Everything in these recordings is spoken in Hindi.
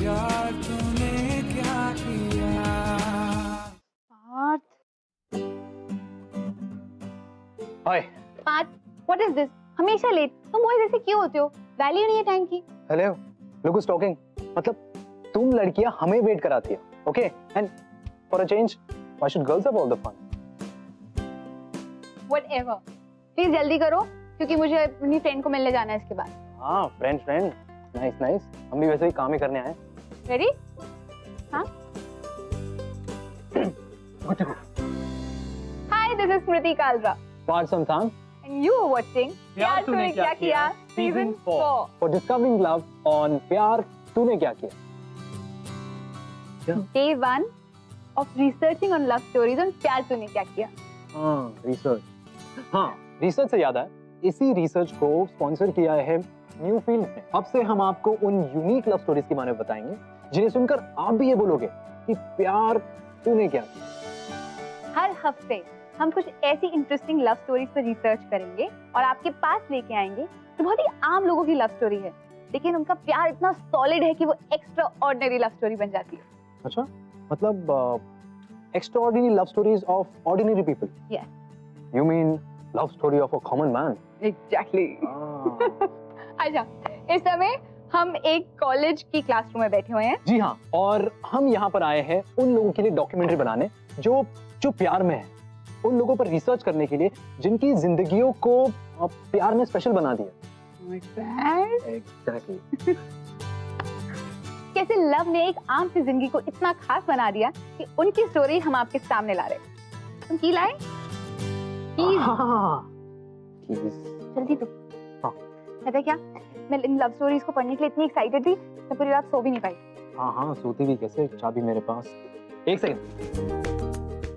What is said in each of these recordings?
प्यार तूने क्या किया। Parth, hi. Parth, what is this? हमेशा लेट। तुम वही जैसे क्यों होते हो? वैल्यू नहीं है टाइम की। Hello, look is talking. मतलब तुम लड़कियां हमें वेट कराती हो, okay? And for a change why should girls have all the fun? Whatever, please जल्दी करो क्योंकि मुझे अपनी फ्रेंड को मिलने जाना है इसके बाद। हाँ, फ्रेंड, नाइस नाइस। हम भी वैसे ही काम ही करने आए। रेडी? हाँ। Hi, this is Smriti Kalra part sometime and you are watching Pyaar तूने क्या Kiya season 4 for discovering love on Pyaar तूने क्या Kiya. Day 1 of researching on love stories on Pyaar तूने क्या किया। हाँ, रिसर्च से याद है, इसी रिसर्च को स्पॉन्सर किया है न्यू फील्ड ने। अब से हम आपको उन यूनिक लव स्टोरीज के बारे में बताएंगे जिन्हें सुनकर आप भी ये बोलोगे कि प्यार तूने क्या किया। हर हफ्ते हम कुछ ऐसी इंटरेस्टिंग लव स्टोरीज पर रिसर्च करेंगे और आपके पास लेके आएंगे जो बहुत ही आम लोगों की लव स्टोरी है, लेकिन उनका प्यार इतना सॉलिड है कि वो एक्स्ट्रा ऑर्डिनरी लव स्टोरी बन जाती है। अच्छा, मतलब extraordinary love stories of ordinary people. Yes. You mean love story of a common man? Exactly. अच्छा, इस समय हम एक कॉलेज की क्लासरूम में बैठे हुए हैं। जी हाँ, और हम यहाँ पर आए हैं उन लोगों के लिए डॉक्यूमेंट्री बनाने जो प्यार में है, उन लोगों पर रिसर्च करने के लिए जिनकी जिंदगियों को प्यार में स्पेशल बना दिया। Exactly. कैसे लव ने एक आम सी जिंदगी को इतना खास बना दिया कि उनकी स्टोरी हम आपके सामने ला रहे हैं। तुम की लाए? जल्दी तो। हाँ। पता है क्या, मैं इन लव स्टोरीज को पढ़ने के लिए इतनी एक्साइटेड थी, मैं पूरी रात सो भी नहीं पाई। हाँ, सोती भी कैसे, चाबी मेरे पास। एक सेकंड,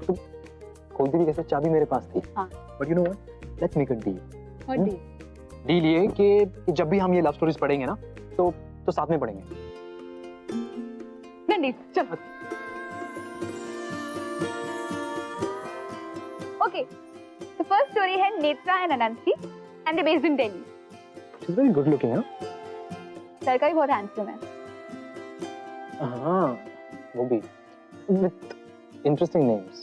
तुम खोलती भी कैसे, चाबी मेरे पास थी। हाँ। But you know what? Let's make a deal. What deal? Deal ये कि जब भी हम ये लव स्टोरीज पढ़ेंगे ना, तो साथ में पढ़ेंगे। चलो। Okay, the first story है Netra and अनंती and they're based in Delhi. She's very good looking, huh? लड़का भी बहुत हैंडसम है। हाँ, वो भी with interesting names.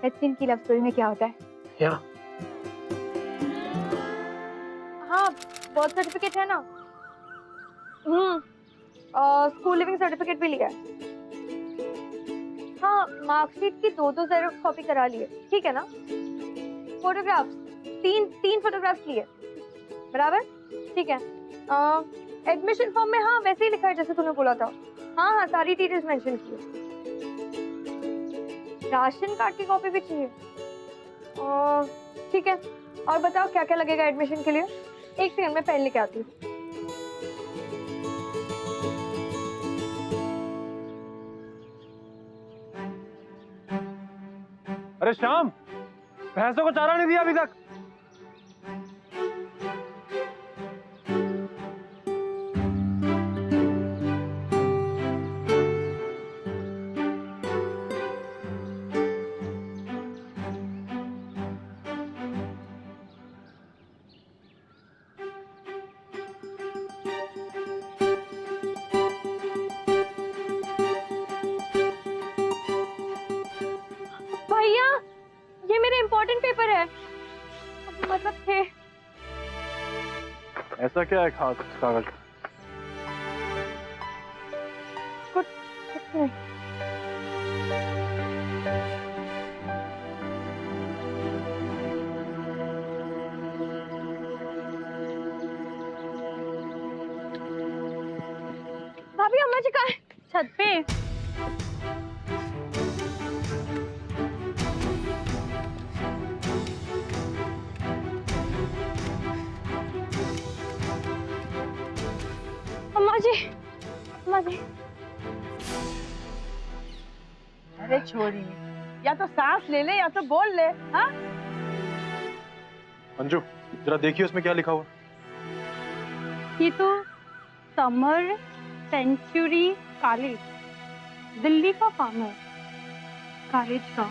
Let's see इनकी लव स्टोरी में क्या होता है। Yeah. हाँ, बर्थ सर्टिफिकेट है ना? स्कूल लिविंग सर्टिफिकेट भी लिया है। हाँ, मार्कशीट की दो जेरॉक्स कॉपी करा लिए, ठीक है ना? फोटोग्राफ्स, तीन फोटोग्राफ्स लिए, बराबर? ठीक है। एडमिशन फॉर्म में हाँ वैसे ही लिखा है जैसे तूने बोला था। हाँ, सारी डिटेल्स मेंशन की है। राशन कार्ड की कॉपी भी चाहिए। ठीक है, और बताओ क्या क्या लगेगा एडमिशन के लिए? एक सेकंड में पेन लेके आती हूँ। अरे श्याम, भैंसों को चारा नहीं दिया अभी तक। भैया, ये मेरे इम्पोर्टेंट पेपर है। मतलब थे। ऐसा क्या है खास कागज? कुछ नहीं। भाभी, अम्मा जी कहाँ है? छत पे। अम्मा जी। अरे छोरी, या तो सांस ले ले या तो बोल ले। हाँ, अंजू, जरा देखिए उसमें क्या लिखा हुआ। ये तो समर सेंचुरी कॉलेज, दिल्ली का फॉर्म है कॉलेज का।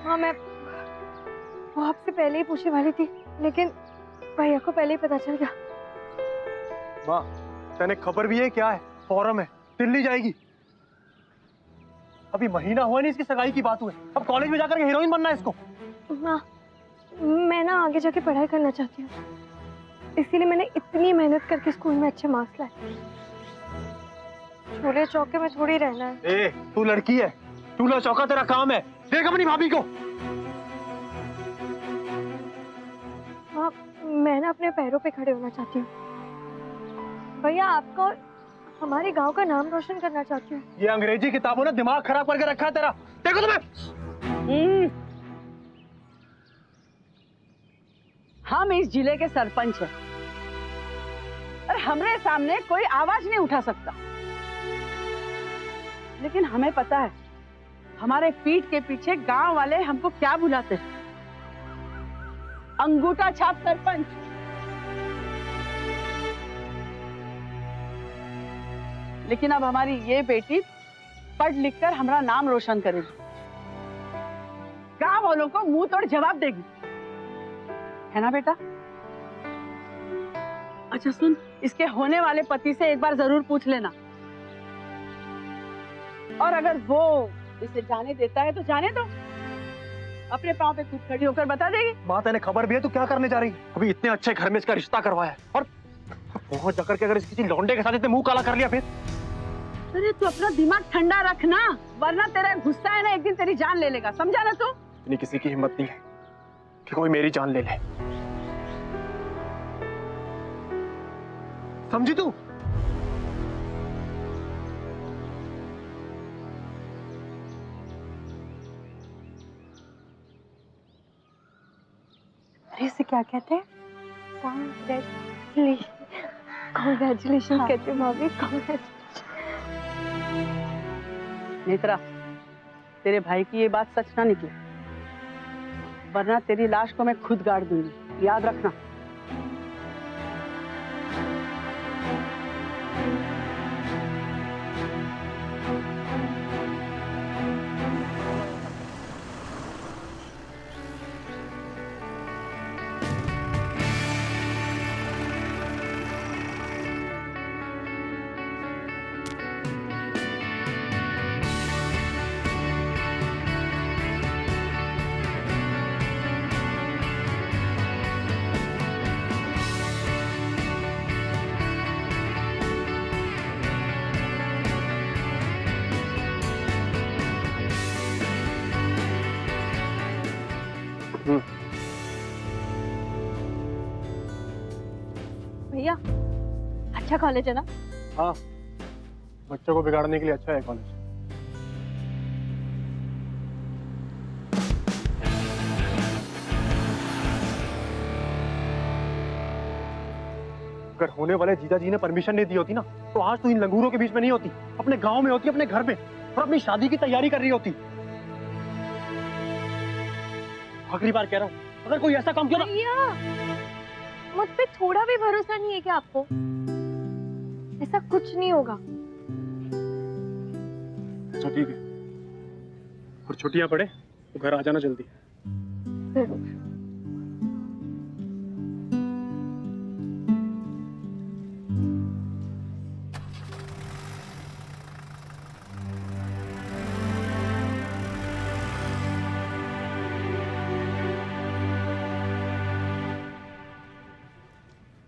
हाँ, मैं वो आपसे पहले ही पूछने वाली थी, लेकिन भैया को पहले ही पता चल गया। माँ तेने खबर भी है क्या है? फॉरम है, दिल्ली जाएगी। अभी महीना हुआ नहीं इसकी सगाई की बात हुए, अब कॉलेज में जाकर के हीरोइन बनना है इसको। माँ, मैं ना आगे जाके पढ़ाई करना चाहती हूँ, इसीलिए मैंने इतनी मेहनत करके स्कूल में अच्छे मार्क्स लाए। चूल्हे चौके में थोड़ी रहना है। ए, तू लड़की है, चूल्हा चौका तेरा काम है। देख अपनी भाभी को। माँ, मैं ना अपने पैरों पे खड़े होना चाहती हूँ। भैया, आपका और हमारे गांव का नाम रोशन करना चाहती हूँ। ये अंग्रेजी किताबों ने दिमाग खराब करके रखा है तेरा। देखो तुम्हें। हम इस जिले के सरपंच हैं और हमारे सामने कोई आवाज नहीं उठा सकता, लेकिन हमें पता है हमारे पीठ के पीछे गांव वाले हमको क्या बुलाते हैं, अंगूठा छाप सरपंच। लेकिन अब हमारी ये बेटी पढ़ लिख कर हमारा नाम रोशन करेगी, गांव वालों को मुंह तोड़ जवाब देगी, है ना बेटा? अच्छा सुन, इसके होने वाले पति से एक बार जरूर पूछ लेना, और अगर वो इसे जाने देता है तो जाने दो, अपने पांव पे खुद खड़ी होकर बता देगी। माँ तेने खबर भी है, तू क्या करने जा रही है? अभी इतने अच्छे घर में इसका रिश्ता करवाया है और पहुंच जाकर के अगर इस किसी लौंडे के साथ इतने मुंह काला कर लिया फिर? अरे तू अपना दिमाग ठंडा रखना, वरना तेरा गुस्सा है ना एक दिन तेरी जान ले लेगा, समझा ना तू? इतनी किसी की हिम्मत नहीं है कि कोई मेरी जान ले ले, समझी तू? अरे इसे क्या कहते हैं? कॉन्ग्रेचुलेशन कहते हैं भाभी, कॉन्ग्रेचुलेशन। नेत्रा, तेरे भाई की ये बात सच ना निकले, वरना तेरी लाश को मैं खुद गाड़ दूंगी, याद रखना। भैया, अच्छा कॉलेज है ना? हाँ, बच्चों को बिगाड़ने के लिए अच्छा है कॉलेज। अगर होने वाले जीजा जी ने परमिशन नहीं दी होती ना, तो आज तू इन लंगूरों के बीच में नहीं होती, अपने गांव में होती, अपने घर में, और अपनी शादी की तैयारी कर रही होती। आखिरी बार कह रहा हूँ, अगर कोई ऐसा काम किया ना। भैया, मुझ पे थोड़ा भी भरोसा नहीं है क्या आपको? ऐसा कुछ नहीं होगा। अच्छा ठीक है, और छुट्टियां पड़े तो घर आ जाना जल्दी। जरूर।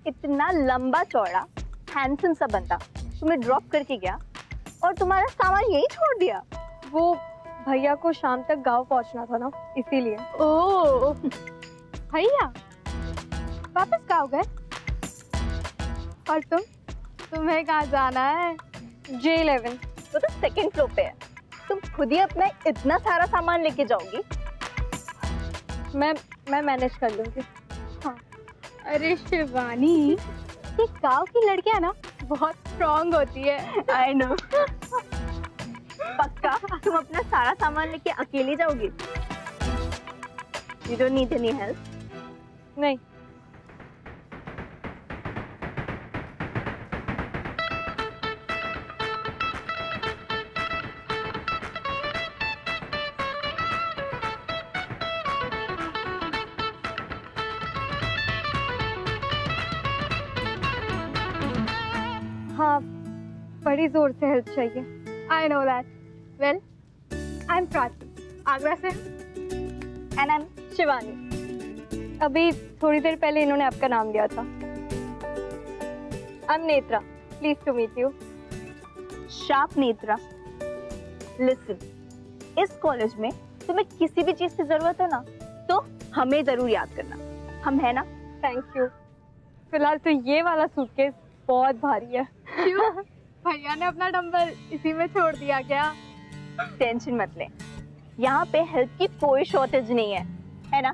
इतना लंबा चौड़ा हैंडसम सा बंदा तुम्हें ड्रॉप करके गया और तुम्हारा सामान यही छोड़ दिया? वो भैया को शाम तक गांव पहुंचना था ना, इसीलिए। ओह, भैया वापस गांव गए? और तुम्हें कहाँ जाना है? J11। वो तो सेकंड फ्लोर पे है, तुम खुद ही अपना इतना सारा सामान लेके जाओगी? मैं मैनेज कर लूंगी। अरे शिवानी, ये गांव की लड़कियां ना बहुत स्ट्रांग होती है। I know. पक्का तुम अपना सारा सामान लेके अकेली जाओगी? You don't need any help? नहीं। हाँ, बड़ी जोर से हेल्प चाहिए। I know that. Well, I'm Prachi, Agra से। And I am Shivani. अभी थोड़ी देर पहले इन्होंने आपका नाम लिया था। I am Netra, please to meet you. Sharp Netra. Listen, इस कॉलेज में तुम्हें किसी भी चीज की जरूरत हो ना तो हमें जरूर याद करना, हम है ना। Thank you. फिलहाल तो ये वाला सूटकेस बहुत भारी है। क्यों? भैया ने अपना डंबल इसी में छोड़ दिया क्या? टेंशन मत ले, यहाँ पे हेल्प की कोई शॉर्टेज नहीं है ना।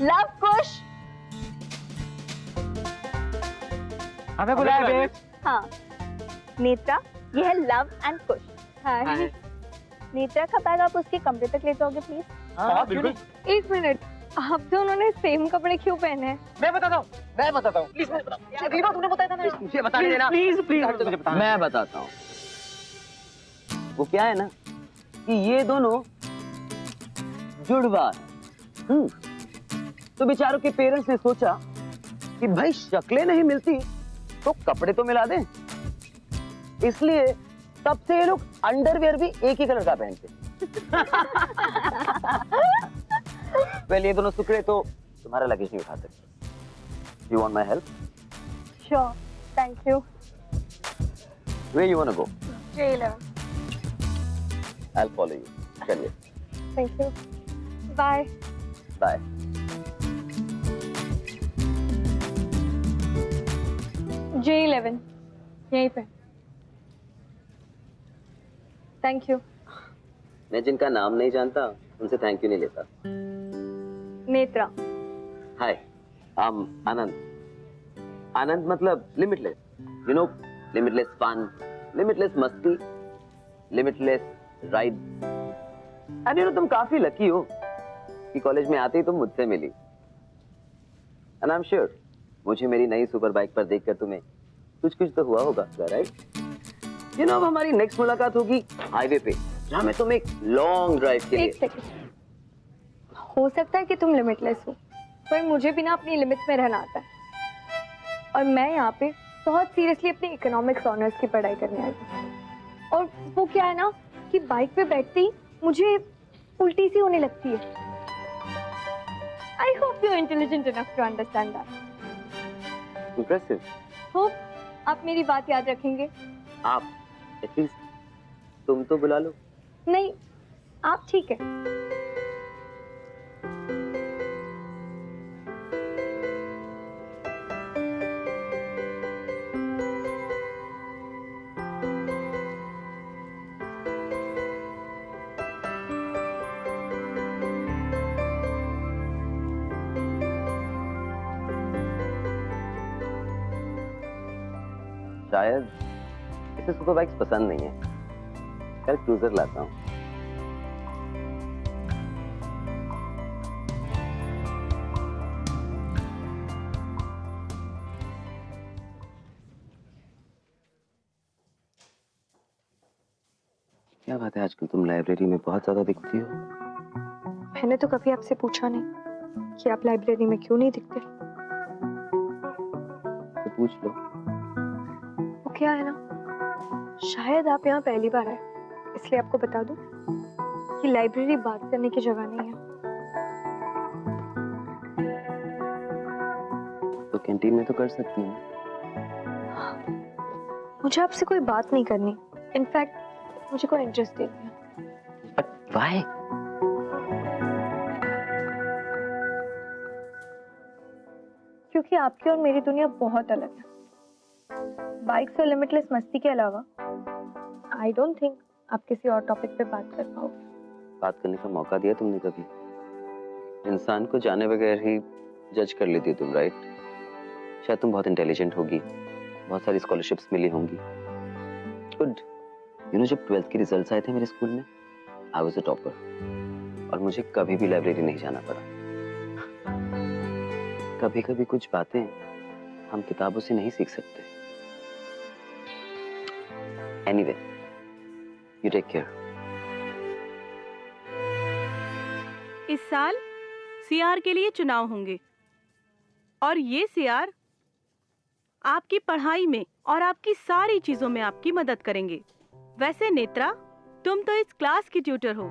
लव कुश। हमें बुलाया बेब। हाँ नेत्रा, ये है लव एंड कुश। हाय। नेत्रा का बैग आप उसके कमरे तक ले जाओगे प्लीज। हाँ बिल्कुल। एक मिनट, आप दोनों ने सेम कपड़े क्यों पहने हैं? मैं बताता हूँ प्लीज मुझे बता। तूने बताया था ना, मुझे बता देना प्लीज प्लीज मुझे बता। मैं बताता हूँ। वो क्या है ना कि ये दोनों जुड़वा हैं। तो बेचारों के पेरेंट्स ने सोचा कि भाई शक्लें नहीं मिलती तो कपड़े तो मिला दें, इसलिए तब से ये लोग अंडरवेयर भी एक ही कलर का पहनते। पहले ये दोनों सुकड़े तो तुम्हारा लगेज नहीं उठा सकते। You want my help? Sure, thank you. Where you want to go? J11। I will follow you. चलिए thank you, bye. Bye. J11 यहीं पे। Thank you. मैं जिनका नाम नहीं जानता उनसे थैंक यू नहीं लेता। नेत्रा। हाय, आनंद। आनंद मतलब limitless, you know, limitless fun, limitless मस्ती, limitless ride. And you know तुम काफी लकी हो कि कॉलेज में आते ही तुम मुझसे मिली। एंड आई एम श्योर मुझे मेरी नई सुपर बाइक पर देखकर तुम्हें कुछ कुछ तो हुआ होगा, राइट? यू नो अब हमारी नेक्स्ट मुलाकात होगी हाईवे पे, जहां मैं तुम्हें एक लॉन्ग ड्राइव के एक लिए। सेकंड, हो सकता है कि तुम लिमिटलेस हो, पर मुझे भी ना अपनी लिमिट्स में रहना आता है। और मैं यहाँ पे बहुत सीरियसली अपनी इकोनॉमिक्स ऑनर्स की पढ़ाई करने आई हूँ। और वो क्या है ना कि बाइक पे बैठते ही मुझे उल्टी सी होने लगती है। I hope you intelligent enough to understand that. Impressive. Hope आप मेरी बात याद रखेंगे। आप एटलीस्ट तुम तो बुला लो। नहीं, आप ठीक है। शायद इसे सुपर बाइक्स पसंद नहीं है, कल क्रूजर लाता हूँ। क्या बात है, आजकल तुम लाइब्रेरी में बहुत ज्यादा दिखती हो। मैंने तो कभी आपसे पूछा नहीं कि आप लाइब्रेरी में क्यों नहीं दिखते। तो पूछ लो। वो क्या है ना, शायद आप यहाँ पहली बार आए, इसलिए आपको बता दूं कि लाइब्रेरी बात करने की जगह नहीं है। तो कैंटीन में तो कर सकती हूँ। मुझे आपसे कोई बात नहीं करनी, इनफैक्ट मुझे कोई इंटरेस्ट नहीं है। But why? क्योंकि आपकी और मेरी दुनिया बहुत अलग है। बाइक्स और लिमिटलेस मस्ती के अलावा आई डोंट थिंक आप किसी और टॉपिक पे बात कर पाओगे। बात करने का मौका दिया तुमने कभी? इंसान को जाने बगैर ही जज कर लेती हो तुम, राइट? शायद तुम बहुत इंटेलिजेंट होगी, बहुत सारी स्कॉलरशिप्स मिली होंगी। गुड। यू नो जब 12th के रिजल्ट्स आए थे मेरे स्कूल में, आई वाज अ टॉपर, और मुझे कभी भी लाइब्रेरी नहीं जाना पड़ा। कभी कभी कुछ बातें हम किताबों से नहीं सीख सकते। Anyway, you take care. इस साल सीआर के लिए चुनाव होंगे और ये सीआर आपकी पढ़ाई में और आपकी सारी चीजों में आपकी मदद करेंगे। वैसे नेत्रा, तुम तो इस क्लास की ट्यूटर हो।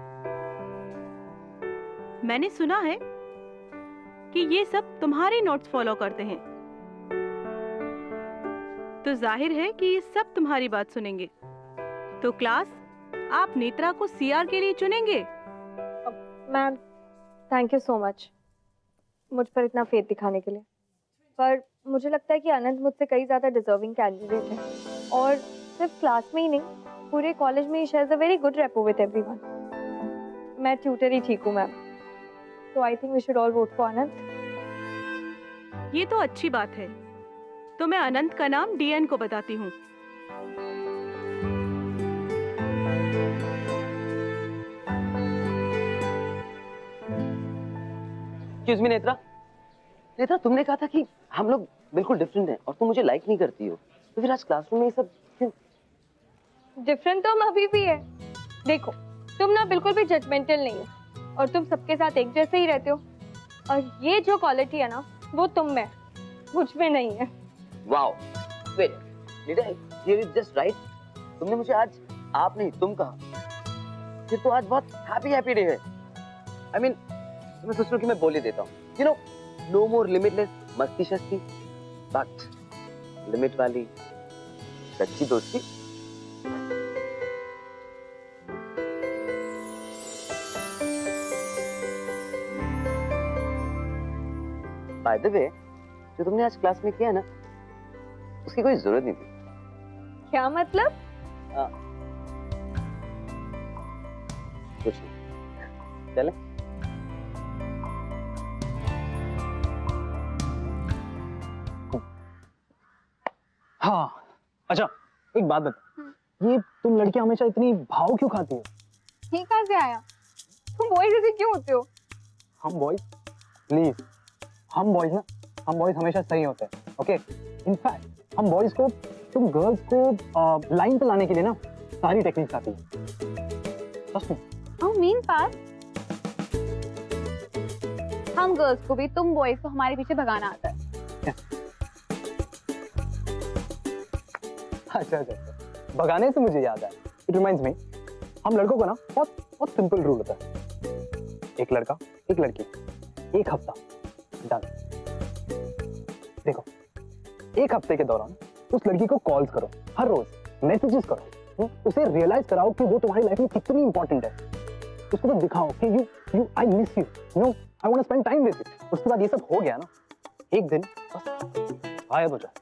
मैंने सुना है कि ये सब तुम्हारे नोट्स फॉलो करते हैं, तो जाहिर है कि ये सब तुम्हारी बात सुनेंगे। तो क्लास, आप नेत्रा को सीआर के लिए चुनेंगे? Ma'am, thank you so much मुझ पर इतना फेथ दिखाने के लिए, पर मुझे लगता है कि अनंत मुझसे कई ज़्यादा डिजर्विंग कैंडिडेट है, और सिर्फ क्लास में ही नहीं, पूरे कॉलेज में ही she has a very good rapport with everyone. मैं ट्यूटर ही ठीक हूँ मैम, तो I think we should all vote for Anant. ये तो अच्छी बात है। तो मैं अनंत का नाम डीएन को बताती हूँ। एक्सक्यूज मी नेत्रा, नेत्रा तुमने कहा था कि हम लोग बिल्कुल डिफरेंट हैं और तुम मुझे लाइक नहीं करती हो, तो फिर आज क्लासरूम में ये सब क्यों? डिफरेंट तो हम अभी भी है। देखो, तुम ना बिल्कुल भी जजमेंटल नहीं हो, और तुम सबके साथ एक जैसे ही रहते हो, और ये जो क्वालिटी है ना, वो तुम में, मुझ में नहीं है। Wow, wait, did I hear it just right? तुमने मुझे आज आप नहीं तुम कहा, फिर तो आज बहुत हैप्पी डे है। आई मीन, मैं सोच रहा हूँ कि मैं बोल ही देता हूँ, you know, no more limitless मस्ती शस्ती, बट लिमिट वाली सच्ची दोस्ती। बाय द वे, जो तुमने आज क्लास में किया ना, उसकी कोई जरूरत नहीं थी। क्या मतलब? कुछ नहीं, चले? हाँ, अच्छा एक बात बता, ये तुम लड़कियां हमेशा इतनी भाव क्यों खाती हो? ये कहाँ से आया? तुम बॉयज जैसे क्यों होते हो? हम बॉयज, प्लीज, हम बॉयज हमेशा सही होते हैं, ओके? इनफैक्ट हम बॉयज को, तुम गर्ल्स को लाइन पे लाने के लिए ना सारी टेक्निक्स आती है। सच में? Oh, mean पास? हम गर्ल्स को भी तुम बॉयज को हमारे पीछे भगाना आता है। अच्छा, भगाने से मुझे याद आया, इट रिमाइंड्स मी, हम लड़कों को ना बहुत सिंपल रूल होता है, एक लड़का एक लड़की, एक हफ्ता, डन। देखो, एक हफ्ते के दौरान उस लड़की को कॉल्स करो, हर रोज मैसेजेस करो, उसे रियलाइज कराओ कि वो तुम्हारी लाइफ में कितनी इंपॉर्टेंट है, उसको तो दिखाओ कि you I miss you, no I want to spend time with you. उसके बाद ये सब हो गया ना, एक दिन बस गायब हो जाए।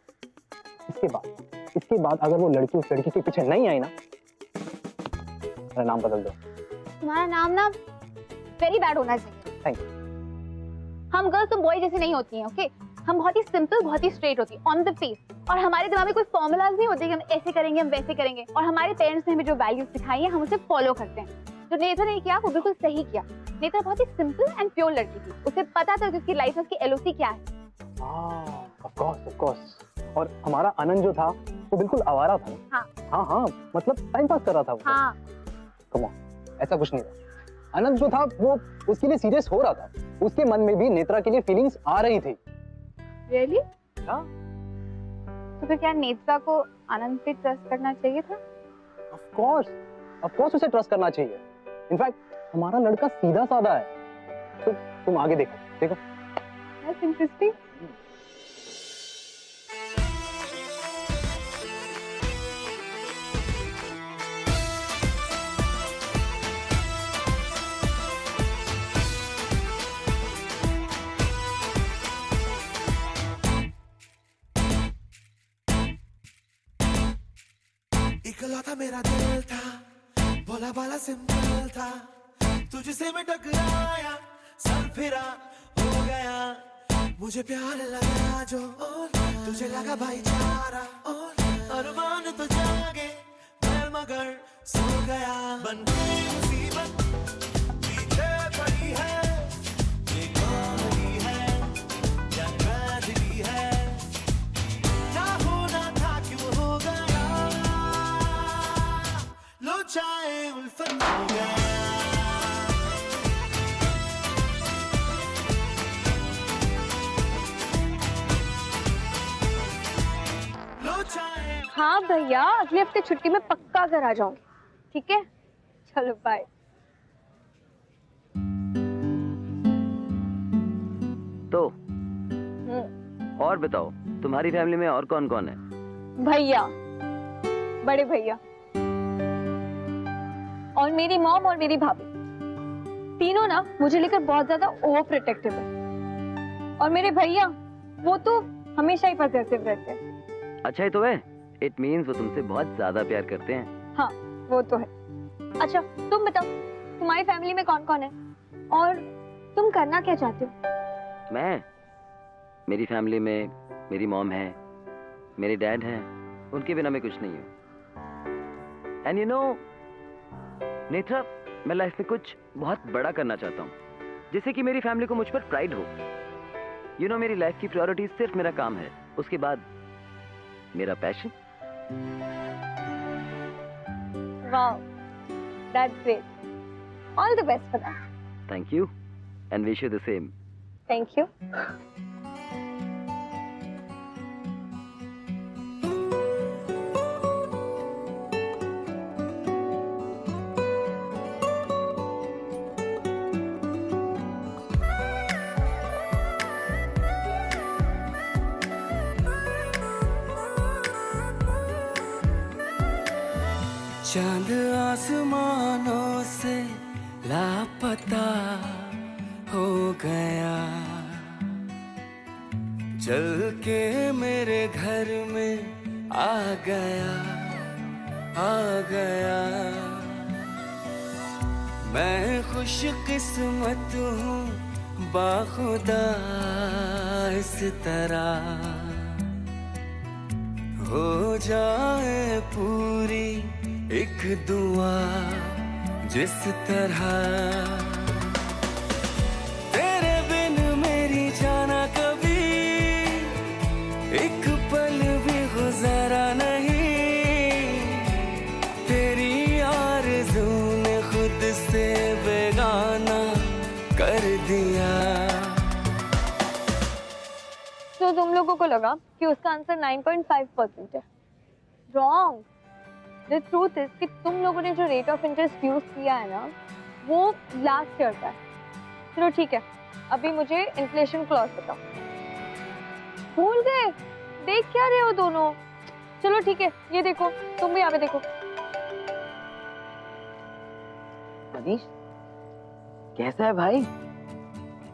इसके बाद अगर वो लड़की उस लड़की के पीछे नहीं आई ना, मेरा नाम बदल दो। तुम्हारा नाम ना वेरी बैड होना चाहिए। Thank you. हम गर्ल्स तुम बॉय जैसे नहीं होती हैं, ओके? हम बहुत ही सिंपल, बहुत ही स्ट्रेट होती है, ऑन द फेस, और हमारे दिमाग में कोई फॉर्मूलाज नहीं होते कि हम ऐसे करेंगे, हम वैसे करेंगे, और हमारे पेरेंट्स ने हमें जो वैल्यूज सिखाई है हम उसे फॉलो करते हैं। जो नेत्रा ने किया वो बिल्कुल सही किया। नेत्रा बहुत ही सिंपल एंड प्योर लड़की थी, उसे पता था कि उसकी लाइफ में उसकी एलओसी क्या है। Of course. और हमारा आनंद जो था वो बिल्कुल आवारा था ना। हाँ, मतलब टाइम पास कर रहा था वो। हाँ, कम ऑन, ऐसा कुछ नहीं था। आनंद जो था वो उसके लिए सीरियस हो रहा था, उसके मन में भी नेत्रा के लिए फीलिंग्स आ रही थी। रियली? हाँ। तो फिर क्या नेत्रा को आनंद पे ट्रस्ट करना चाहिए था? ऑफ कोर्स उसे ट्रस्ट करना चाहिए। इनफैक्ट हमारा लड़का सीधा साधा है। तो तुम आगे देखो। That's interesting. इकलौता मेरा दिल था, भोला भाला सिंपल था, तुझसे मैं टकराया, सर फिरा हो गया, मुझे प्यार लगा जो तुझे लगा भाईचारा, अरमान तो जागे मैं मगर सो गया, बन गई मुसीबत पीछे पड़ी है, ये कहानी है या ट्रेजेडी है, ना होना था क्यों हो गया, लो चाहे उल्फत हो गया। हाँ भैया, अगले हफ्ते छुट्टी में पक्का घर आ जाऊंगी, ठीक है? चलो बाय। तो और बताओ, तुम्हारी फैमिली में और कौन कौन है? भैया, बड़े भैया, और मेरी मॉम और मेरी भाभी, तीनों ना मुझे लेकर बहुत ज्यादा ओवर प्रोटेक्टिव है। और मेरे भैया, वो तो हमेशा ही पॉजिटिव रहते हैं। अच्छा ही तो है। इट मीन्स वो तुमसे बहुत ज्यादा प्यार करते हैं। हाँ, वो तो है। अच्छा, तुम बताओ, तुम्हारी फैमिली में कौन कौन है और तुम करना क्या चाहते हो? मैं, मेरी फैमिली में मेरी मॉम है, मेरे डैड हैं, उनके बिना मैं कुछ नहीं हूँ। एंड यू नो नेत्रा, मैं लाइफ में कुछ बहुत बड़ा करना चाहता हूँ, जिससे कि मेरी फैमिली को मुझ पर प्राइड हो। यू नो, मेरी लाइफ की प्रायोरिटी सिर्फ मेरा काम है, उसके बाद मेरा passion. Wow, that's great. All the best for that. Thank you and wish you the same. Thank you. चांद आसमानों से लापता हो गया, चल के मेरे घर में आ गया, आ गया। मैं खुश किस्मत हूँ बाखुदा इस तरह हो जाए पूरी एक दुआ जिस तरह। तेरे बिन मेरी जाना कभी एक पल भी गुजारा नहीं, तेरी आरज़ू ने खुद से बेगाना कर दिया। तो तुम लोगों को लगा कि उसका आंसर 9.5% है। रॉन्ग। द ट्रूथ इज कि तुम लोगों ने जो रेट ऑफ इंटरेस्ट यूज किया है ना, वो लास्ट ईयर का है। चलो ठीक है, अभी मुझे इन्फ्लेशन क्लॉज बताओ। भूल गए? देख क्या रहे हो दोनों? चलो ठीक है, ये देखो, तुम भी यहाँ पे देखो। मनीष, कैसा है भाई?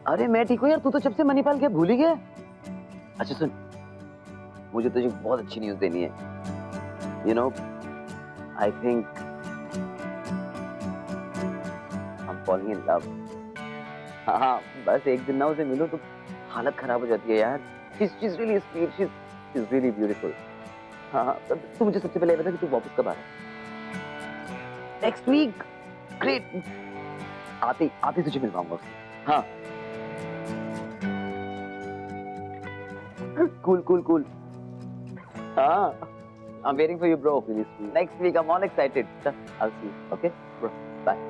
अरे मैं ठीक हूँ यार, तू तो जब से मणिपाल के भूल ही गया। अच्छा सुन, मुझे तुझे बहुत अच्छी न्यूज़ देनी है। You no, I think I am falling in love. हाँ, बस एक दिन ना उसे मिलो तो हालत खराब हो जाती है यार। she's really sweet, she's really beautiful। हाँ, तू मुझे सबसे पहले बता कि तू वापस कब आ रहा है? Next week. ग्रेट। आते तुझे मिल पाऊंगा उससे। हाँ, cool। हाँ, I'm waiting for you, bro. Next week, I'm all excited. I'll see you. Okay, bro. Bye.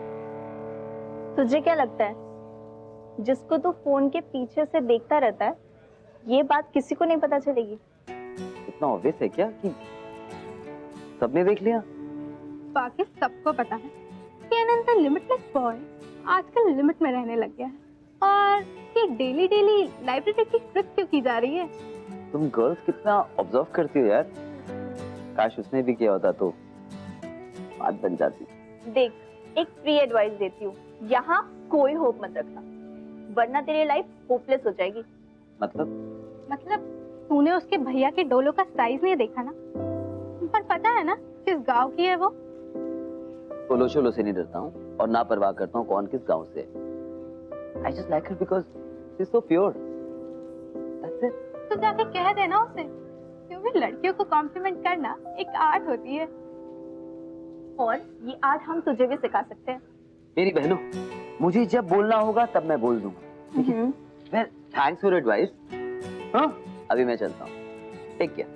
तुझे क्या लगता है, जिसको तू फोन के पीछे से देखता रहता है, ये बात किसी को नहीं पता चलेगी? इतना ऑब्वियस है क्या कि सबने देख लिया? बाकी सबको पता है कि अनंत लिमिटलेस बॉय आजकल लिमिट में रहने लग गया है, और ये डेली लाइब्रेरी की ट्रिप क्यों की जा रही है? तुम गर्ल्स कितना ऑब्जर्व करती हो यार। काश उसने भी किया होता तो बात बन जाती। देख, एक फ्री एडवाइस देती हूँ, यहाँ कोई होप मत रखना, वरना तेरी लाइफ होपलेस हो जाएगी। मतलब तूने उसके भैया के डोलो का साइज नहीं देखा ना? पर पता है ना किस गांव की है वो? टोलो शोलो से नहीं डरता हूँ और ना परवाह करता हूँ कौन किस गांव से। I just like her because she's so pure. That's it. तो जाके कह देना उसे, क्योंकि लड़कियों को कॉम्प्लीमेंट करना एक आर्ट होती है। और ये आर्ट हम तुझे भी सिखा सकते हैं। मेरी बहनों, मुझे जब बोलना होगा तब मैं बोल दूंगा, ठीक है? Well, thanks for advice. हाँ, अभी मैं चलता हूँ। Take care.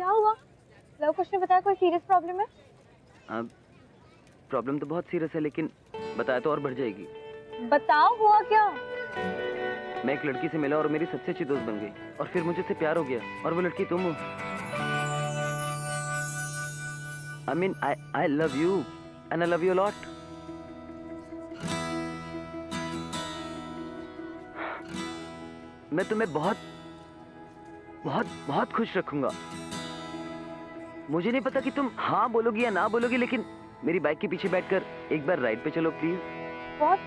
क्या हुआ? लव कुछ ने बताया कोई सीरियस प्रॉब्लम है? प्रॉब्लम तो बहुत सीरियस है, लेकिन बताया तो और बढ़ जाएगी। बताओ हुआ क्या? मैं एक लड़की से मिला और मेरी सबसे अच्छी दोस्त बन गई, और फिर मुझे उससे प्यार हो गया, और वो लड़की तुम हो। I mean, I love you and I love you a lot. मैं तुम्हें बहुत बहुत बहुत खुश रखूंगा। मुझे नहीं पता कि तुम हाँ बोलोगी या ना बोलोगी, लेकिन मेरी बाइक के पीछे बैठकर एक बार राइड पे चलो प्लीज। बहुत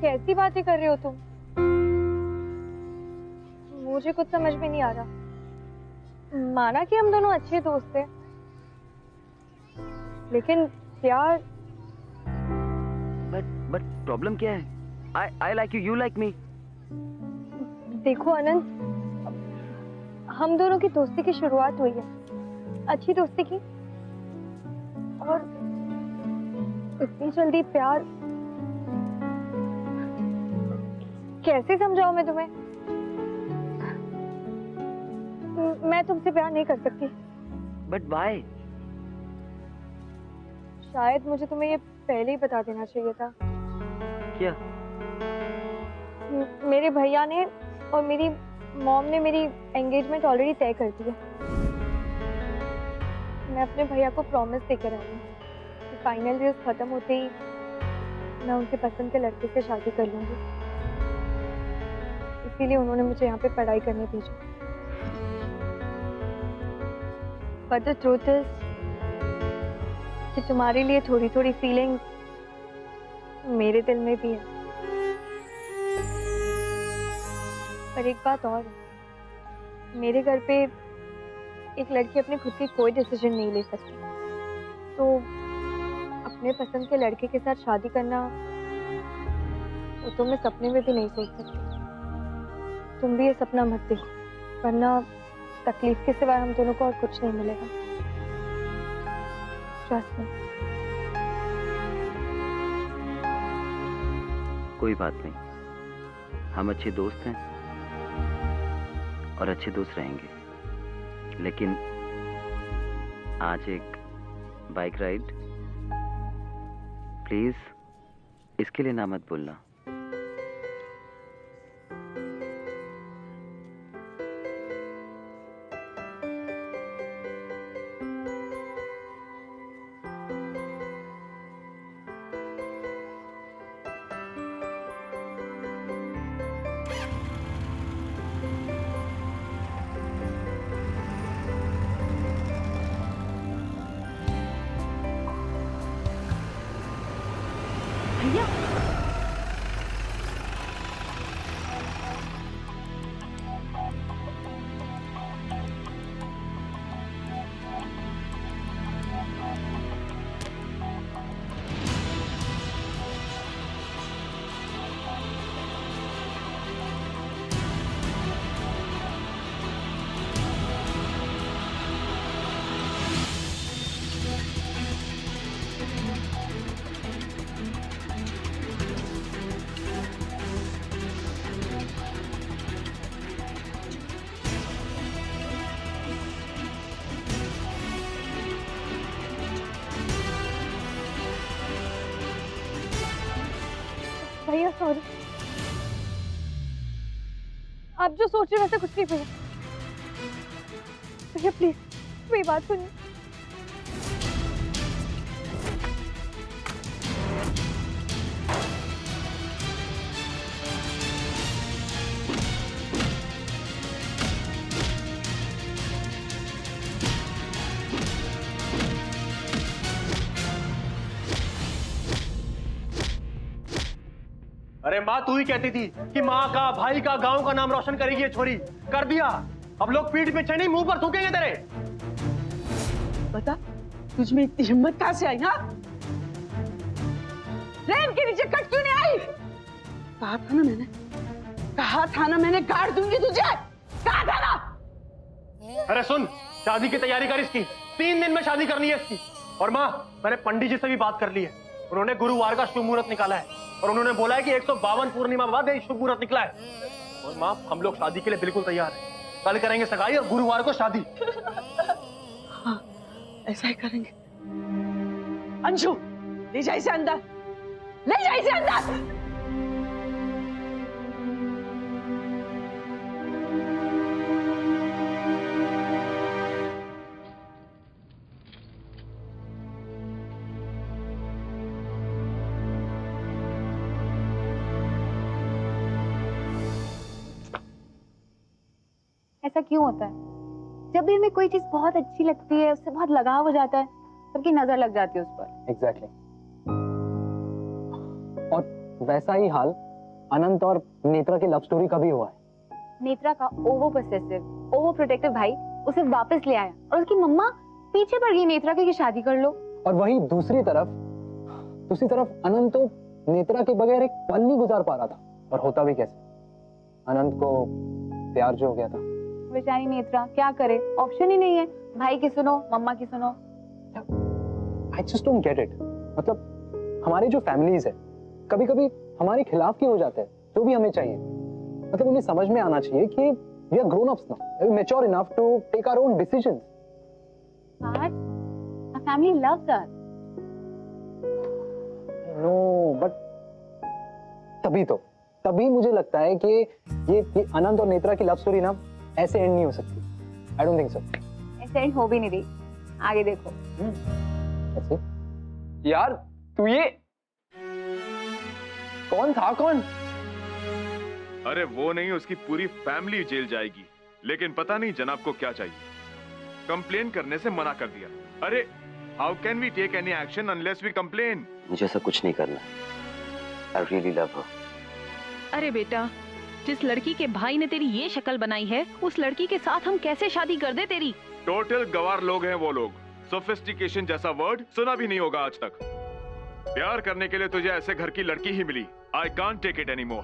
कैसी बातें कर रहे हो तुम? मुझे कुछ समझ में नहीं आ रहा। माना कि हम दोनों अच्छे दोस्त हैं, लेकिन प्यार। बट प्रॉब्लम क्या है? I like you, you like me. देखो अनंत, हम दोनों की दोस्ती की शुरुआत हुई है, अच्छी दोस्ती की, और इतनी जल्दी प्यार कैसे समझाऊं मैं तुम्हें? मैं तुमसे प्यार नहीं कर सकती। But why? शायद मुझे तुम्हें ये पहले ही बता देना चाहिए था। क्या? मेरे भैया ने और मेरी मॉम ने मेरी एंगेजमेंट ऑलरेडी तय कर दी है। मैं अपने भैया को प्रॉमिस देकर आई हूँ कि फाइनल ईयर खत्म होते ही मैं उनके पसंद के लड़के से शादी कर लूंगी। इसीलिए उन्होंने मुझे यहाँ पे पढ़ाई करने भेजा। But the truth is कि तुम्हारे लिए थोड़ी थोड़ी फीलिंग मेरे दिल में भी है। पर एक बात और है, मेरे घर पे एक लड़की अपने खुद की कोई डिसीजन नहीं ले सकती, तो अपने पसंद के लड़के के साथ शादी करना वो तो मैं सपने में भी नहीं सोच सकती। तुम भी ये सपना मत देखो, वरना तकलीफ के सिवाय हम दोनों को और कुछ नहीं मिलेगा। Trust me. कोई बात नहीं, हम अच्छे दोस्त हैं और अच्छे दोस्त रहेंगे, लेकिन आज एक बाइक राइड प्लीज, इसके लिए ना मत बोलना। भैया, भैया सॉरी, आप जो सोच रहे वैसे कुछ नहीं भैया। भैया प्लीज मेरी बात सुनिए। अरे माँ, तू ही कहती थी कि माँ का, भाई का, गांव का नाम रोशन करेगी ये छोरी। कर दिया। अब लोग पीठ पीछे नहीं, मुंह पर थूकेंगे तेरे। बता, तुझ में इतनी हिम्मत कहाँ से आई? हाँ, रेन के नीचे कट क्यों नहीं आई? कहा था ना मैंने गाड़ दूंगी तुझे। कहा था ना। अरे सुन, शादी की तैयारी कर इसकी, 3 दिन में शादी करनी है इसकी। और माँ, मैंने पंडित जी से भी बात कर ली है, उन्होंने गुरुवार का शुभ मुहूर्त निकाला है, और उन्होंने बोला है कि 152 पूर्णिमा बाद शुभ मुहूर्त निकला है। और माँ, हम लोग शादी के लिए बिल्कुल तैयार हैं। कल करेंगे सगाई और गुरुवार को शादी। हाँ, ऐसा ही करेंगे। अंशु, ले जा इसे अंदर, ले जा इसे अंदर। ऐसा क्यों होता है? जब भी हमें कोई चीज बहुत अच्छी लगती है, उससे बहुत लगाव हो जाता है, सबकी नजर लग जाती है उस पर। एग्जैक्टली। और वैसा ही हाल अनंत और नेत्रा की लव स्टोरी का भी हुआ है। नेत्रा का ओवर पोसेसिव, ओवर प्रोटेक्टिव भाई उसे वापस ले आया और उसकी मम्मा पीछे पड़ गई नेत्रा के कि शादी कर लो। और वही दूसरी तरफ अनंत तो नेत्रा के बगैर एक पल नहीं गुजार पा रहा था। और होता भी कैसे, अनंत को प्यार जो हो गया था। बेचारी नेत्रा क्या करे, ऑप्शन ही नहीं है। भाई की सुनो, मम्मा की सुनो। I just don't get it। मतलब हमारी जो फैमिलीज है कभी कभी हमारे खिलाफ क्यों हो जाते हैं? जो भी हमें चाहिए, मतलब उन्हें समझ में आना चाहिए कि we are grown ups now, we are mature enough to take our own decisions। But our family loves us। No, but तभी मुझे लगता है कि ये अनंत और नेत्रा की लव स्टोरी ना ऐसे एंड नहीं हो सकती। I don't think so। ऐसे एंड हो भी नहीं रही, आगे देखो। ऐसे? यार तू ये कौन था? कौन? अरे वो नहीं, उसकी पूरी फैमिली जेल जाएगी। लेकिन पता नहीं जनाब को क्या चाहिए, कंप्लेन करने से मना कर दिया। अरे how can we take any action unless we complain? मुझे ऐसा कुछ नहीं करना। I really love her. अरे बेटा, जिस लड़की के भाई ने तेरी ये शक्ल बनाई है, उस लड़की के साथ हम कैसे शादी कर दे तेरी? टोटल गवार लोग हैं वो लोग। सोफिस्टिकेशन जैसा वर्ड सुना भी नहीं होगा आज तक। प्यार करने के लिए तुझे ऐसे घर की लड़की ही मिली। I can't take it any more.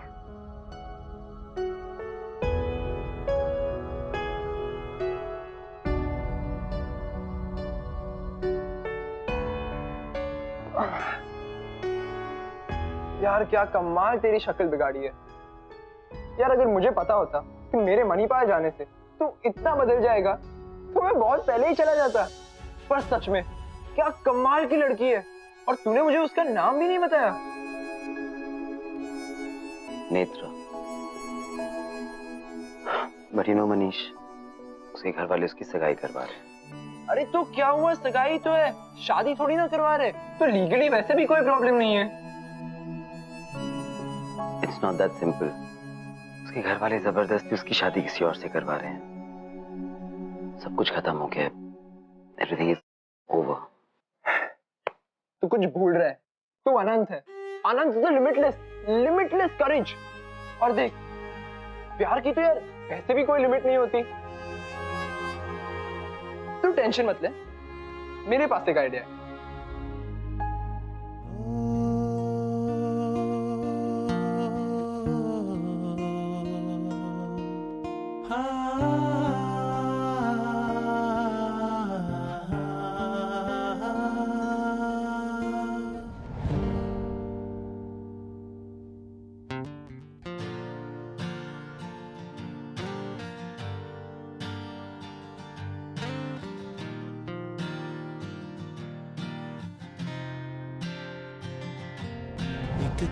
यार क्या कमाल तेरी शक्ल बिगाड़ी है यार। अगर मुझे पता होता कि मेरे मनी पाए जाने से तू इतना बदल जाएगा तो मैं बहुत पहले ही चला जाता। पर सच में क्या कमाल की लड़की है, और तूने मुझे उसका नाम भी नहीं बताया। Netra. But you know Manish, उसके घर वाले उसकी सगाई करवा रहे हैं। अरे तो क्या हुआ, सगाई तो है, शादी थोड़ी ना करवा रहे। तो लीगली वैसे भी कोई प्रॉब्लम नहीं है। It's not that simple. उसके घर वाले जबरदस्ती उसकी शादी किसी और से करवा रहे हैं। सब कुछ खत्म हो गया, एवरीथिंग इज ओवर। तू कुछ भूल रहा है, तू अनंत है। अनंत इज लिमिटलेस करेज। और देख, प्यार की तो यार वैसे भी कोई लिमिट नहीं होती। तू टेंशन मत ले, मेरे पास एक आइडिया है।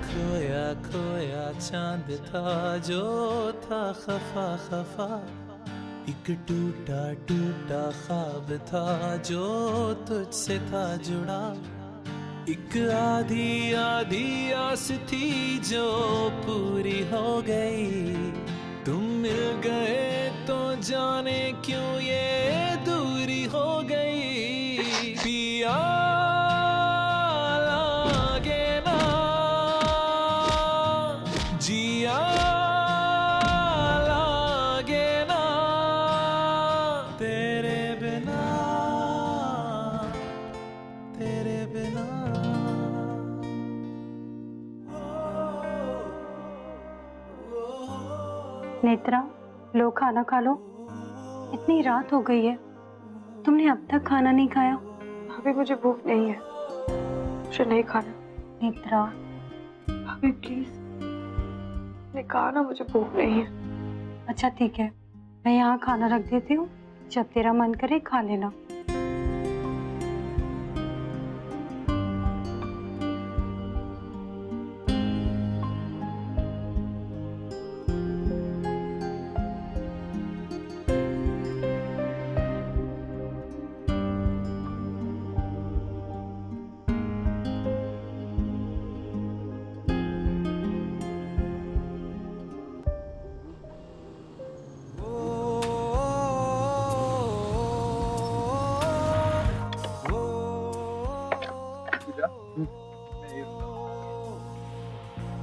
खोया खोया चांद था जो था खफा खफा, एक टूटा टूटा ख्वाब था जो तुझसे था जुड़ा। एक आधी आधी आस थी जो पूरी हो गई। तुम मिल गए तो जाने क्यों ये दूरी हो गई। पिया नेत्रा, लो खाना खा लो। इतनी रात हो गई है, तुमने अब तक खाना नहीं खाया। अभी मुझे भूख नहीं है, मुझे नहीं खाना। नेत्रा, अभी प्लीज, ने कहा ना मुझे भूख नहीं है। अच्छा ठीक है, मैं यहाँ खाना रख देती हूँ, जब तेरा मन करे खा लेना।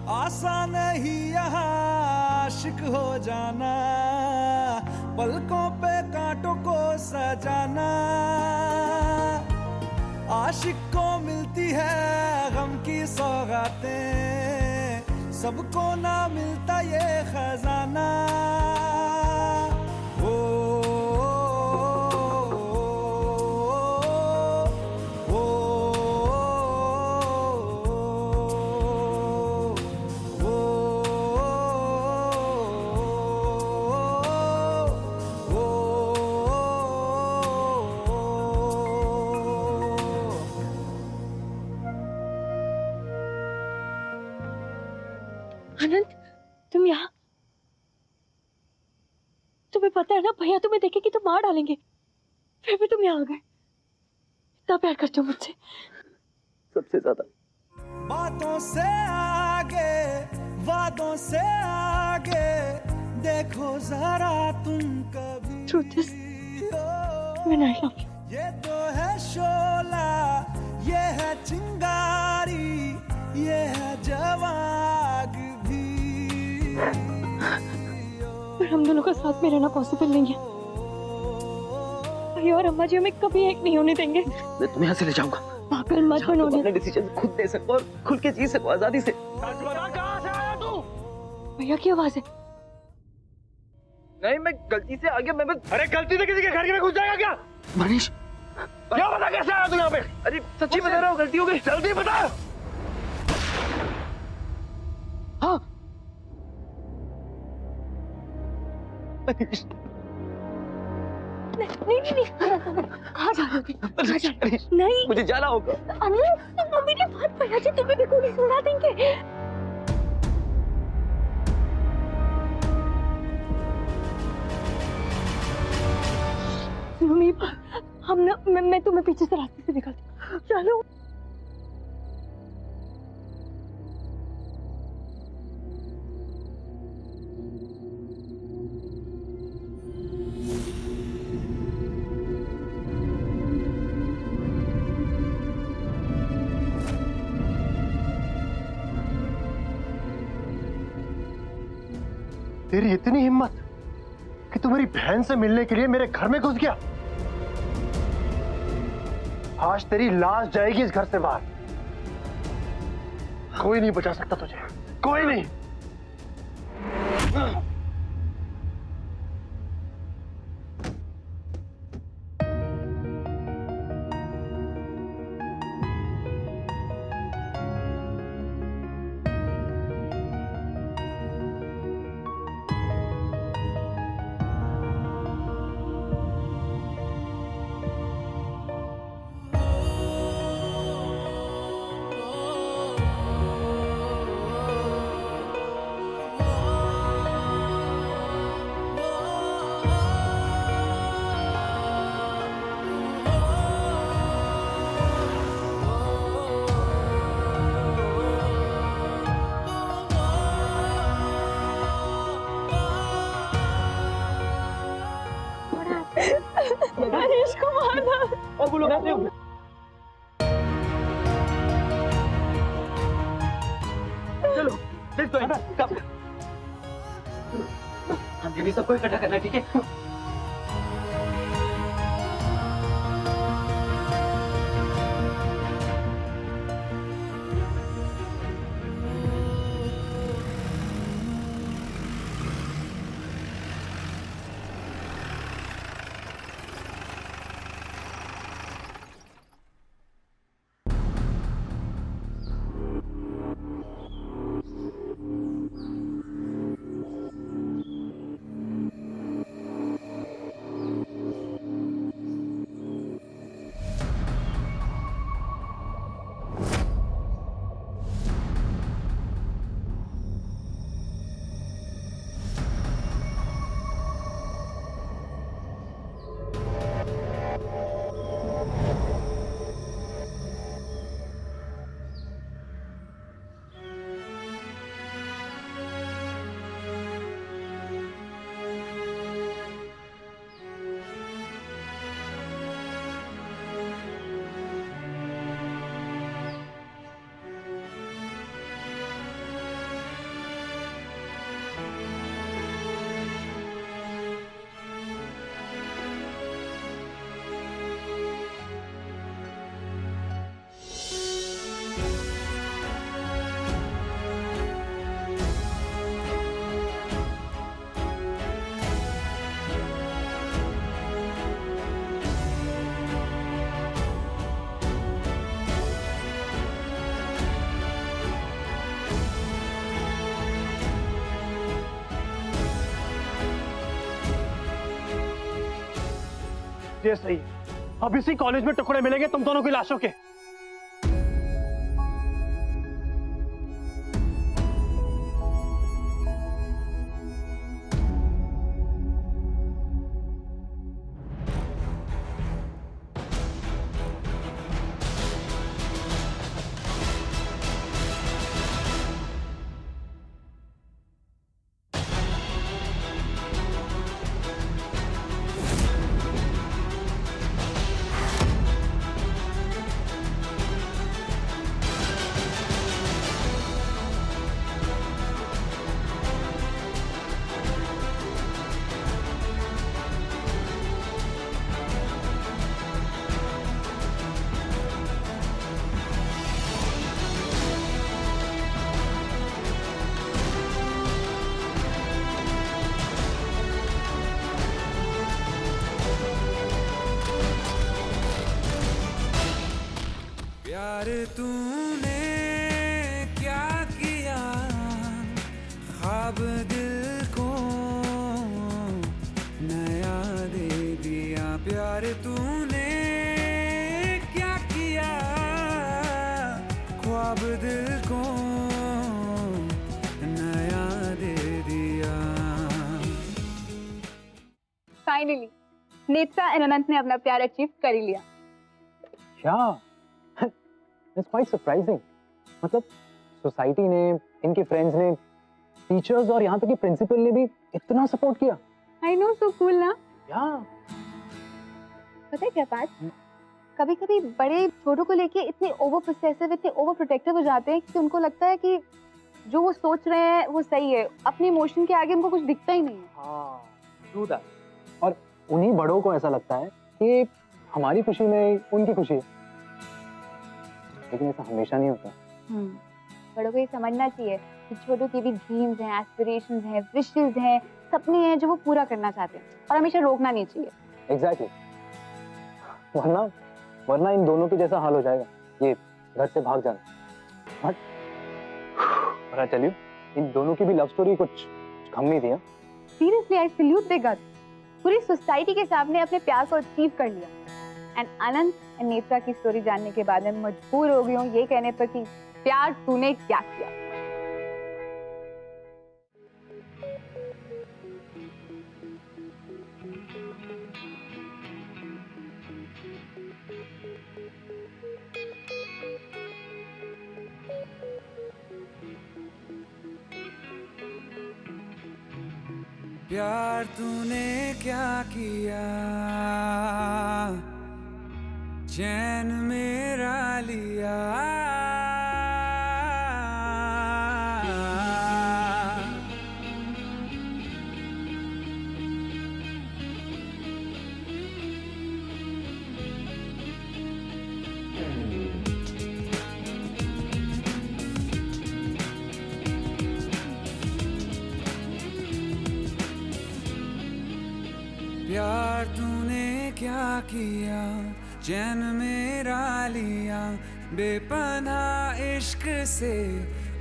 आसान नहीं यहाँ आशिक हो जाना, पलकों पे कांटों को सजाना। आशिक को मिलती है गम की सौगातें, सबको ना मिलता ये खजाना। आनंद, तुम यहाँ? तुम्हें पता है ना भैया तुम्हें देखेंगे तो मार डालेंगे, फिर भी तुम यहाँ आ गए। इतना प्यार करते हो मुझसे? सबसे ज्यादा। बातों से आगे, वादों से आगे, देखो जरा तुम कभी। Truth is, when I love you. ये तो है शोला, ये है चिंगारी, ये है जवाग भी। पर हम दोनों का साथ में रहना पॉसिबल नहीं है। भैया और अम्मा जी हमें कभी एक नहीं होने देंगे। मैं तुम्हें यहाँ से ले जाऊंगा, पागल मत बनो। अपने डिसीजन खुद ले सको और खुल के जी सको आजादी से। कहाँ से आया तू? भैया की आवाज है। नहीं, मैं गलती से आ गया। मैं अरे गलती से किसी के घर में घुस जाएगा क्या? मनीष, क्या बता कैसे आया तू यहाँ पे? अरे सच्ची बता रहा हूँ, गलती हो गई। जल्दी बता। हाँ नहीं, कहाँ जा रहे हो? नहीं, मुझे जाना होगा। अनिल, मम्मी ने बात भैया जी तुम्हें भी गोली सुना देंगे। मम्मी, हम ना मैं तुम्हें पीछे से रास्ते से निकालती हूँ। चलो। तेरी इतनी हिम्मत कि तू मेरी बहन से मिलने के लिए मेरे घर में घुस गया। आज तेरी लाश जाएगी इस घर से बाहर। कोई नहीं बचा सकता तुझे, कोई नहीं। मनीष को मारना। और बोलो चलो लेट्स गो। हम भी सबको इकट्ठा करना, ठीक है? ये सही, अब इसी कॉलेज में टुकड़े मिलेंगे तुम दोनों की लाशों के। प्यार तूने क्या किया, ख्वाब दिल को नया दे दिया। प्यार तूने क्या किया, ख्वाब दिल को नया दे दिया। फाइनली नेत्रा एंड अनंत ने अपना प्यार अचीव कर ही लिया। क्या? It's quite surprising. मतलब सोसाइटी ने, इनके फ्रेंड्स ने, टीचर्स और यहाँ तक कि प्रिंसिपल ने भी इतना सपोर्ट किया। I know, so cool ना? Yeah. पता है क्या बात? कभी कभी बड़े छोटों को लेके इतने ओवर पोसेसिव, इतने ओवर प्रोटेक्टिव हो जाते हैं कि उनको लगता है कि जो वो सोच रहे हैं वो सही है, अपने इमोशन के आगे उनको कुछ दिखता ही नहीं है। हाँ, true that. और उन्हीं बड़ों को ऐसा लगता है कि हमारी खुशी में उनकी खुशी है, लेकिन ऐसा हमेशा नहीं होता। बड़ों को ये समझना चाहिए कि छोटों की भी ड्रीम्स हैं, एस्पिरेशंस हैं, विशेस हैं, सपने हैं जो वो पूरा करना चाहते हैं, और हमेशा रोकना नहीं चाहिए। Exactly. वरना इन दोनों के जैसा हाल हो जाएगा, ये घर से भाग जाना। और आई टेल यू, इन दोनों की भी लव स्टोरी कुछ कम नहीं थी। Seriously I salute their guts. पूरी सोसाइटी के सामने अपने प्यार को अचीव कर लिया। एंड अनंत एंड नेत्रा की स्टोरी जानने के बाद मैं मजबूर हो गई हूँ ये कहने पर कि प्यार तूने क्या किया। प्यार तूने क्या किया, चैन मेरा लिया। प्यार तूने क्या किया, चैन मेरा लिया। बेपनाह इश्क से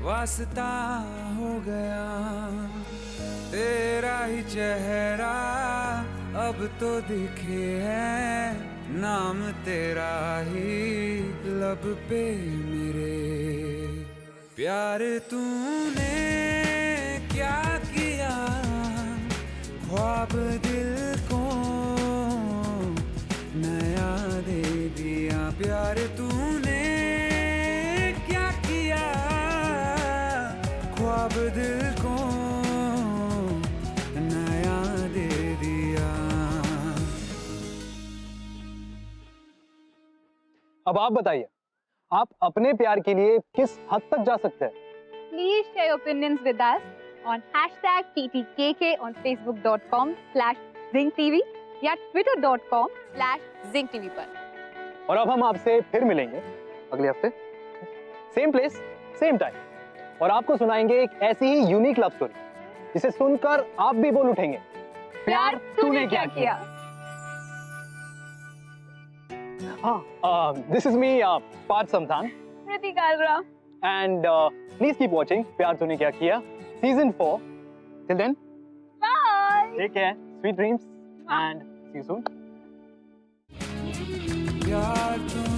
वास्ता हो गया, तेरा ही चेहरा अब तो दिखे है, नाम तेरा ही लब पे मेरे। प्यार तूने क्या किया, ख्वाब दिल को नया दे दिया। प्यार तूने क्या किया, ख्वाब दिल को नया दे दिया। अब आप बताइए, आप अपने प्यार के लिए किस हद तक जा सकते हैं? Please share your opinions with us on #TTKK on facebook.com/ZingTV या twitter.com/ZingTV पर। और अब हम आपसे फिर मिलेंगे अगले हफ्ते, सेम प्लेस सेम टाइम, और आपको सुनाएंगे एक ऐसी ही यूनिक लव स्टोरी जिसे सुनकर आप भी बोल उठेंगे, प्यार तूने क्या किया। This is me Parth Samthaan and please keep watching प्यार तूने क्या किया season 4. Till then, Bye. take care, sweet dreams, and see you soon. प्यार तुम